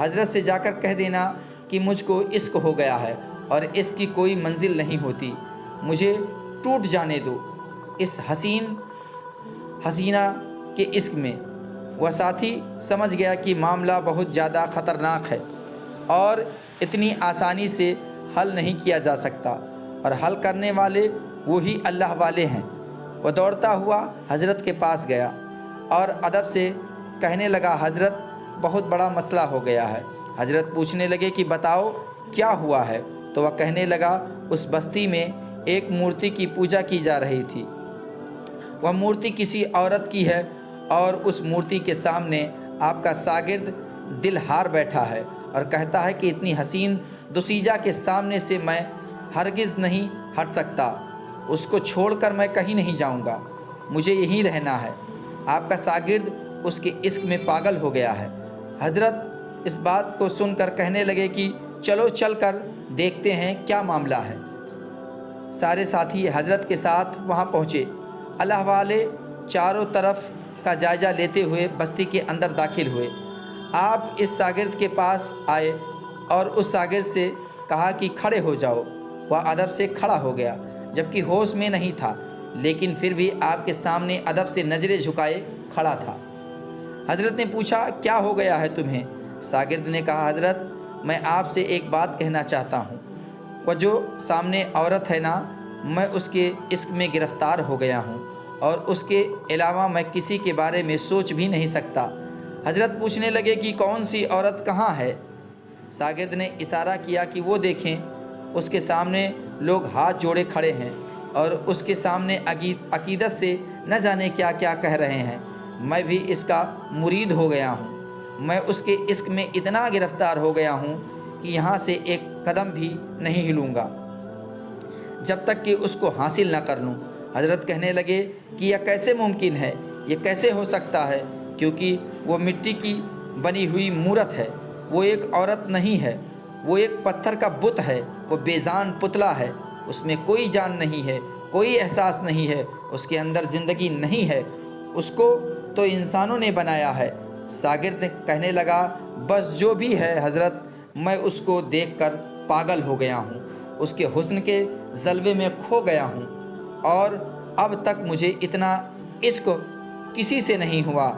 حضرت سے جا کر کہہ دینا کہ مجھ کو عشق ہو گیا ہے اور اس کی کوئی منزل نہیں ہوتی، مجھے ٹوٹ جانے دو اس حسینہ کے عشق میں۔ وہ ساتھی سمجھ گیا کہ معاملہ بہت زیادہ خطرناک ہے اور اتنی آسانی سے حل نہیں کیا جا سکتا، اور حل کرنے والے وہی اللہ والے ہیں۔ وہ دوڑتا ہوا حضرت کے پاس گیا اور ادب سے کہنے لگا، حضرت بہت بڑا مسئلہ ہو گیا ہے۔ حضرت پوچھنے لگے کہ بتاؤ کیا ہوا ہے؟ تو وہ کہنے لگا، اس بستی میں ایک مورتی کی پوجا کی جا رہی تھی۔ وہ مورتی کسی عورت کی ہے اور اس مورتی کے سامنے آپ کا شاگرد دل ہار بیٹھا ہے اور کہتا ہے کہ اتنی حسین دوسیجہ کے سامنے سے میں ہرگز نہیں ہٹ سکتا، اس کو چھوڑ کر میں کہیں نہیں جاؤں گا، مجھے یہیں رہنا ہے۔ آپ کا شاگرد اس کے عشق میں پاگل ہو گیا ہے۔ حضرت اس بات کو سن کر کہنے لگے کہ چلو چل کر دیکھتے ہیں کیا معاملہ ہے۔ سارے ساتھی حضرت کے ساتھ وہاں پہنچے۔ اللہ والے چاروں طرف کا جائزہ لیتے ہوئے بستی کے اندر داخل ہوئے۔ آپ اس شاگرد کے پاس آئے اور اس شاگرد سے کہا کہ کھڑے ہو جاؤ۔ وہ ادب سے کھڑا ہو گیا، جبکہ ہوش میں نہیں تھا، لیکن پھر بھی آپ کے سامنے ادب سے نظریں جھکائے کھڑا تھا۔ حضرت نے پوچھا، کیا ہو گیا ہے تمہیں؟ شاگرد نے کہا، حضرت میں آپ سے ایک بات کہنا چاہتا ہوں۔ وہ جو سامنے عورت ہے نا، میں اس کے عشق میں گرفتار ہو گیا ہوں اور اس کے علاوہ میں کسی کے بارے میں سوچ بھی نہیں سکتا۔ حضرت پوچھنے لگے کہ کون سی عورت کہاں ہے؟ شاگرد نے اشارہ کیا کہ وہ دیکھیں، اس کے سامنے لوگ ہاتھ جوڑے کھڑے ہیں اور اس کے سامنے عقیدت سے نہ جانے کیا کیا کہہ رہے ہیں۔ میں بھی اس کا مرید ہو گیا ہوں، میں اس کے عشق میں اتنا گرفتار ہو گیا ہوں کہ یہاں سے ایک قدم بھی نہیں ہلوں گا جب تک کہ اس کو حاصل نہ کر لوں۔ حضرت کہنے لگے کہ یہ کیسے ممکن ہے، یہ کیسے ہو سکتا ہے؟ کیونکہ وہ مٹی کی بنی ہوئی مورت ہے، وہ ایک عورت نہیں ہے، وہ ایک پتھر کا بت ہے، وہ بے جان پتلا ہے، اس میں کوئی جان نہیں ہے، کوئی احساس نہیں ہے، اس کے اندر زندگی نہیں ہے، اس کو تو انسانوں نے بنایا ہے۔ شاگرد کہنے لگا، بس جو بھی ہے حضرت، میں اس کو دیکھ کر پاگل ہو گیا ہوں، اس کے حسن کے جلوے میں کھو گیا ہوں، اور اب تک مجھے اتنا عشق کسی سے نہیں ہوا۔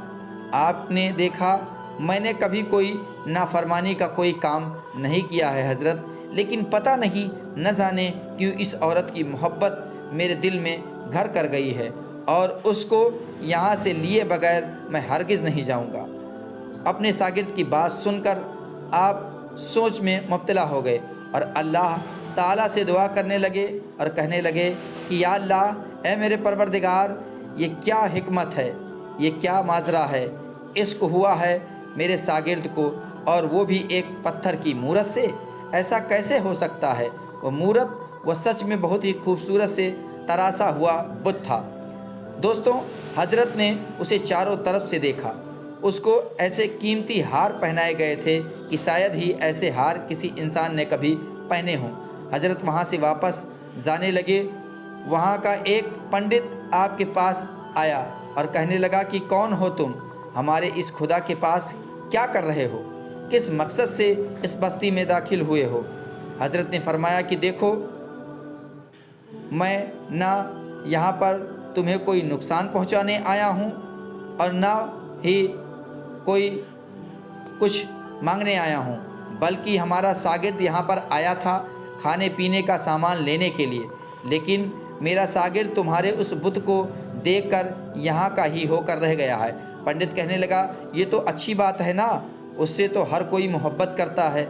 آپ نے دیکھا میں نے کبھی کوئی نافرمانی کا کوئی کام نہیں کیا ہے حضرت، لیکن پتہ نہیں نہ جانے کیوں اس عورت کی محبت میرے دل میں گھر کر گئی ہے، اور اس کو یہاں سے لیے بغیر میں ہرگز نہیں جاؤں گا۔ اپنے شاگرد کی بات سن کر آپ سوچ میں مبتلا ہو گئے اور اللہ تعالیٰ سے دعا کرنے لگے اور کہنے لگے کہ یا اللہ، اے میرے پروردگار، یہ کیا حکمت ہے، یہ کیا ماجرا ہے؟ عشق ہوا ہے میرے شاگرد کو، اور وہ بھی ایک پتھر کی مورت سے؟ ایسا کیسے ہو سکتا ہے؟ وہ مورت وہ سچ میں بہت ہی خوبصورت سے تراشا ہوا بت تھا۔ دوستوں، حضرت نے اسے چاروں طرف سے دیکھا، اس کو ایسے قیمتی ہار پہنائے گئے تھے کہ شاید ہی ایسے ہار کسی انسان نے کبھی پہنے ہوں۔ حضرت وہاں سے واپس جانے لگے۔ وہاں کا ایک پنڈت آپ کے پاس آیا اور کہنے لگا کہ کون ہو تم؟ ہمارے اس خدا کے پاس کیا کر رہے ہو؟ کس مقصد سے اس بستی میں داخل ہوئے ہو؟ حضرت نے فرمایا کہ دیکھو، میں نہ یہاں پر تمہیں کوئی نقصان پہنچانے آیا ہوں اور نہ ہی کوئی کچھ مانگنے آیا ہوں، بلکہ ہمارا شاگرد یہاں پر آیا تھا کھانے پینے کا سامان لینے کے لیے، لیکن میرا شاگرد تمہارے اس بت کو دیکھ کر یہاں کا ہی ہو کر رہ گیا ہے۔ پنڈت کہنے لگا، یہ تو اچھی بات ہے نا، اس سے تو ہر کوئی محبت کرتا ہے،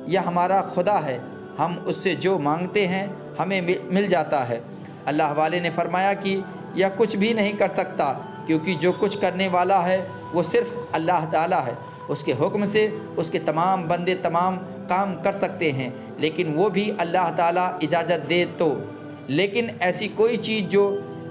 یہ ہمارا خدا ہے، ہم اس سے جو مانگتے ہیں ہمیں مل جاتا ہے۔ اللہ والے نے فرمایا کہ یہ کچھ بھی نہیں کر سکتا، کیونکہ جو کچھ کرنے والا ہے وہ صرف اللہ تعالیٰ ہے، اس کے حکم سے اس کے تمام بندے تمام کام کر سکتے ہیں، لیکن وہ بھی اللہ تعالیٰ اجازت دے تو۔ لیکن ایسی کوئی چیز جو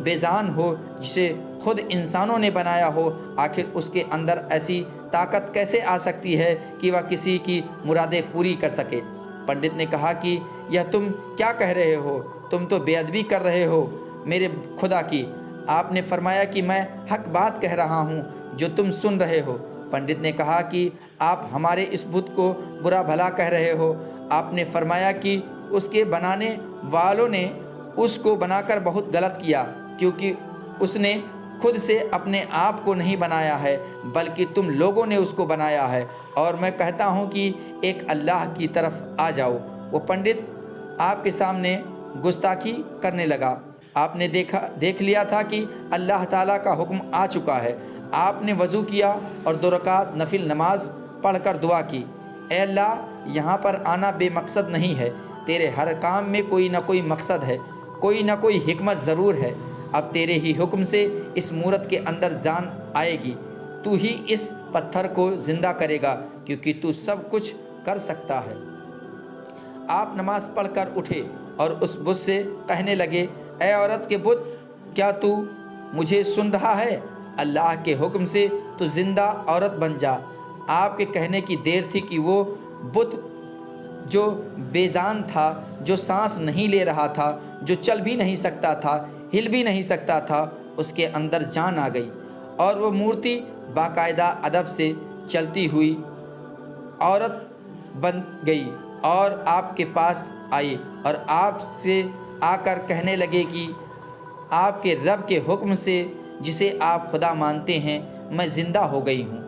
بے جان ہو، جسے خود انسانوں نے بنایا ہو، آخر اس کے اندر ایسی طاقت کیسے آ سکتی ہے کہ وہ کسی کی مرادیں پوری کر سکے؟ پنڈت نے کہا کہ یہ تم کیا کہہ رہے ہو؟ تم تو بے ادبی کر رہے ہو میرے خدا کی۔ آپ نے فرمایا کہ میں حق بات کہہ رہا ہوں جو تم سن رہے ہو۔ پنڈت نے کہا کہ آپ ہمارے اس بت کو برا بھلا کہہ رہے ہو۔ آپ نے فرمایا کہ اس کے بنانے والوں نے اس کو بنا کر بہت غلط کیا، کیونکہ اس نے خود سے اپنے آپ کو نہیں بنایا ہے بلکہ تم لوگوں نے اس کو بنایا ہے، اور میں کہتا ہوں کہ ایک اللہ کی طرف آ جاؤ۔ وہ پنڈت آپ کے سامنے گستاخی کرنے لگا۔ آپ نے دیکھ لیا تھا کہ اللہ تعالیٰ کا حکم آ چکا ہے۔ آپ نے وضو کیا اور 2 رکعت نفل نماز پڑھ کر دعا کی، اے اللہ، یہاں پر آنا بے مقصد نہیں ہے، تیرے ہر کام میں کوئی نہ کوئی مقصد ہے، کوئی نہ کوئی حکمت ضرور ہے۔ اب تیرے ہی حکم سے اس مورت کے اندر جان آئے گی، تو ہی اس پتھر کو زندہ کرے گا، کیونکہ تو سب کچھ کر سکتا ہے۔ آپ نماز پڑھ کر اٹھے اور اس بت سے کہنے لگے، اے عورت کے بت، کیا تو مجھے سن رہا ہے؟ اللہ کے حکم سے تو زندہ عورت بن جا۔ آپ کے کہنے کی دیر تھی کہ وہ بت جو بے جان تھا، جو سانس نہیں لے رہا تھا، جو چل بھی نہیں سکتا تھا، ہل بھی نہیں سکتا تھا، اس کے اندر جان آ گئی، اور وہ مورتی باقاعدہ ادب سے چلتی ہوئی عورت بن گئی اور آپ کے پاس آئی اور آپ سے آ کر کہنے لگے کہ آپ کے رب کے حکم سے جسے آپ خدا مانتے ہیں میں زندہ ہو گئی ہوں۔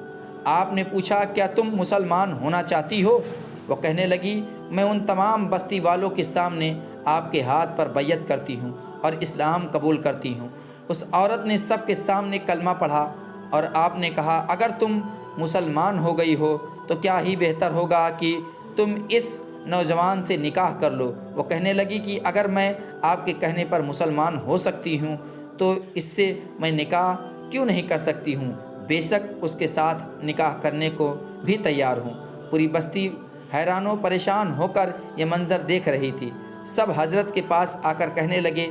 آپ نے پوچھا، کیا تم مسلمان ہونا چاہتی ہو؟ وہ کہنے لگی، میں ان تمام بستی والوں کے سامنے آپ کے ہاتھ پر بیعت کرتی ہوں اور اسلام قبول کرتی ہوں۔ اس عورت نے سب کے سامنے کلمہ پڑھا اور آپ نے کہا، اگر تم مسلمان ہو گئی ہو تو کیا ہی بہتر ہوگا کہ تم اس نوجوان سے نکاح کر لو۔ وہ کہنے لگی کہ اگر میں آپ کے کہنے پر مسلمان ہو سکتی ہوں تو اس سے میں نکاح کیوں نہیں کر سکتی ہوں؟ بے شک اس کے ساتھ نکاح کرنے کو بھی تیار ہوں۔ پوری بستی حیران و پریشان ہو کر یہ منظر دیکھ رہی تھی۔ سب حضرت کے پاس آ کر کہنے لگے،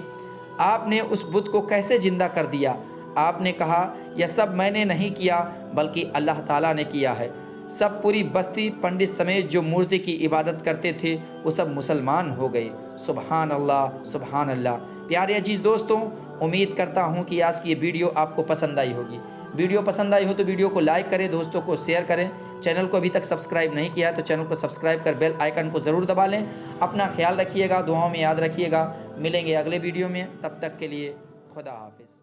آپ نے اس بت کو کیسے زندہ کر دیا؟ آپ نے کہا، یہ سب میں نے نہیں کیا بلکہ اللہ تعالیٰ نے کیا ہے۔ سب پوری بستی پنڈت سمیت جو مورتی کی عبادت کرتے تھے وہ سب مسلمان ہو گئے۔ سبحان اللہ، سبحان اللہ۔ پیارے عزیز دوستوں، امید کرتا ہوں کہ آج کی یہ ویڈیو آپ کو پسند آئی ہوگی۔ ویڈیو پسند آئی ہو تو ویڈیو کو لائک کریں، دوستوں کو شیئر کریں۔ چینل کو ابھی تک سبسکرائب نہیں کیا تو چینل کو سبسکرائب کر بیل آئیکن کو ضرور دبا لیں۔ اپنا خیال رکھیے گا، دعاؤں میں یاد رکھیے گا۔ ملیں گے اگلے ویڈیو میں، تب تک کے لیے خدا حافظ۔